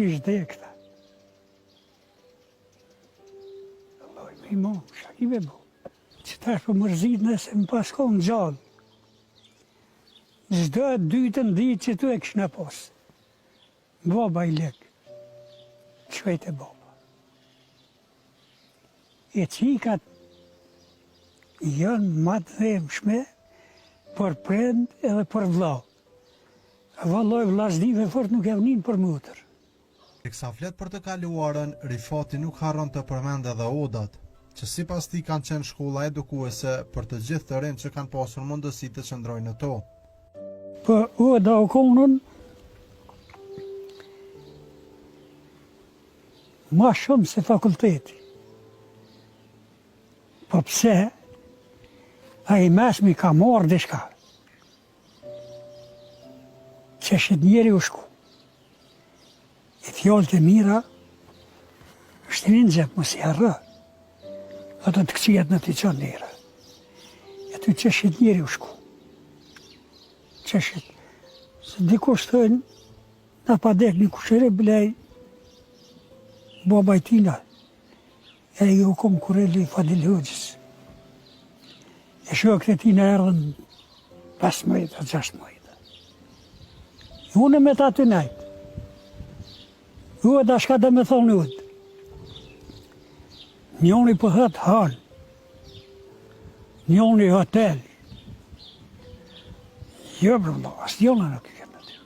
ishte e këta. Allah i me i mon, shakime bo. Që ta është për mërzit nëse më paskon gjallë. Çdo e dytën ditë që tu e kishna posë. Baba i lekë. Qëjt e baba. E qikat janë ma të dhemshme për prend edhe për vlau. Valloj vllaznive fort nuk e vnin për mutër. Teksa flet për të kaluarën, Rifati nuk harron të përmend edhe Odat, që sipas tij kanë qenë shkolla edukuese për të gjithë të rinjtë që kanë pasur mundësi të qëndrojnë në to. Për Oda o konën, ma shumë se fakulteti. Po pse, a i mesmi ka marrë dishka. Që shët njeri u shku. E fjallët e mira, është një nëzep, mos i harrë. Ato të këqijet në të qonë njëra. E ty që shët njeri u shku. Që shët. Se dikush thënë, na pa dek një kushere blej, baba i tina, e ju kom kureli Fadil Hoxhës. E shokët e tina erdhen 15-16. Unë me ta të najtë. Uë da shka dhe me thonë uët. Njoni për hëtë halë. Njoni hotel. Jo, brëndo, asë njona nuk i këtë aty.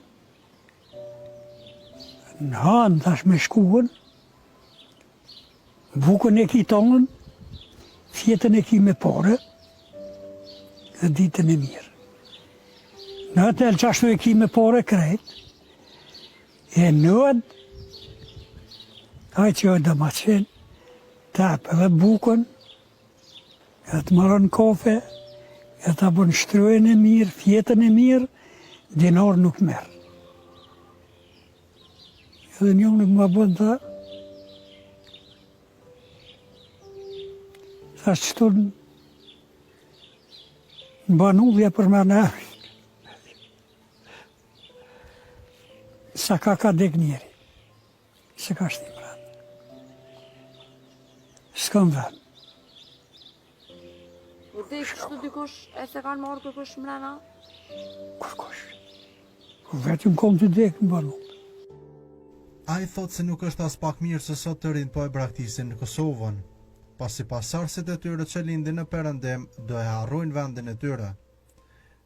Në hanë tash me shkuën, bukën e ki tonën, fjetën e ki me pare, dhe ditën e mirë. Në hotel qashtu e ki me pare krejt, e nëd, aj që ojë dhe ma qenë, tapë edhe bukën, edhe të marën kafe, edhe të bën shtrujën e mirë, fjetën e mirë, dinar nuk merë. Edhe njën nuk ma bën të, thash qëtu në banullja për me në amin. Sa ka dek njeri, se ka shtim rëndë. S'kam vend. Vërtej kështu dikush e se kanë marrë kërkush mrena? Kërkush. Vetëm kom të dek në banull. Ai thot se nuk është as pak mirë se sot të rinjtë po e braktisin në Kosovën, pasi pasardhësit e tyre që lindin në Perëndim do e harrojnë vendin e tyre.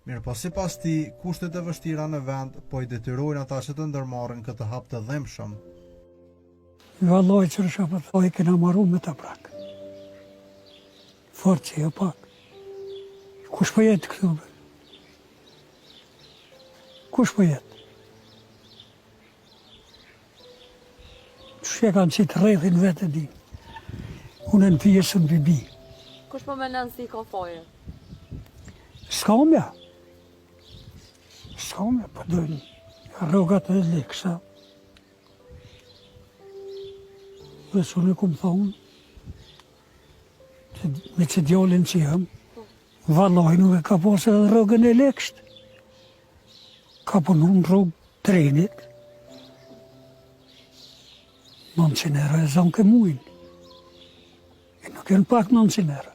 Mirë po sipas tij, kushtet e vështira në vend po i detyrojnë ata që të ndërmarrin këtë hap të dhëmshëm. Valloj që rësha për thoi kena marru me të prak. Fort që jo pak. Kush po jetë këtu? Kush po jetë? Që kanë qitë rrethin vetë e di. Unë në pjesën bibi. Kush po menen si ka fajë? S'kamja. S'kamja, po dojnë rogat e leksa. Dhe që në kumë thonë, me që djallin që jam, vallaj nuk e ka posë edhe rogën e lekshtë. Ka punu në rogë trenit. 900 euro e zonë ke mujnë. E nuk e në pak 900 euro.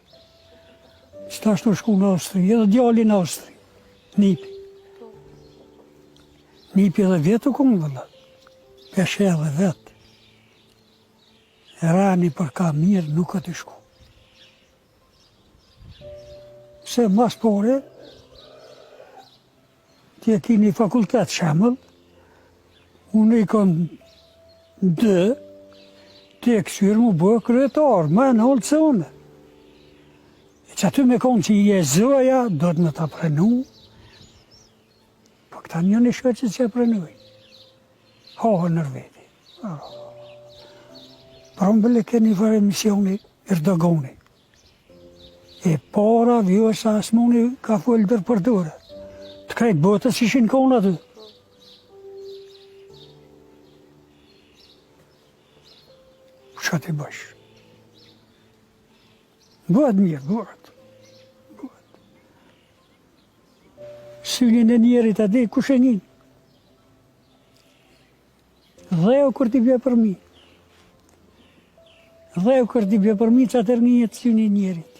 Qëta është të shku në Austri, edhe djallin në Austri. Nipi. Nipi edhe vetë u kumë vëllat. Peshe edhe vetë. E rani për ka mirë nuk këtë shku. Se mas pore, ti e ki një fakultet shemëll, unë i kom 2, ti e kësyrë mu bërë kryetar, ma në holë se une. E që aty me konë që i e zëja, do të me ta prenu, po këta një shëqët që e prenuj. Hohë nërveti. Prombele ke një farë emisioni Erdogani. E para vjosa asmoni ka full dërë për dore. Të krejt botës ishin konë aty. Qa të bësh? Bëhet mirë, bëhet. Syllin e njerit a dhe kush e njën. Dheu kur t'i bje për mi. Dheu kur t'i bje për mi që atër një jetë syni njerit.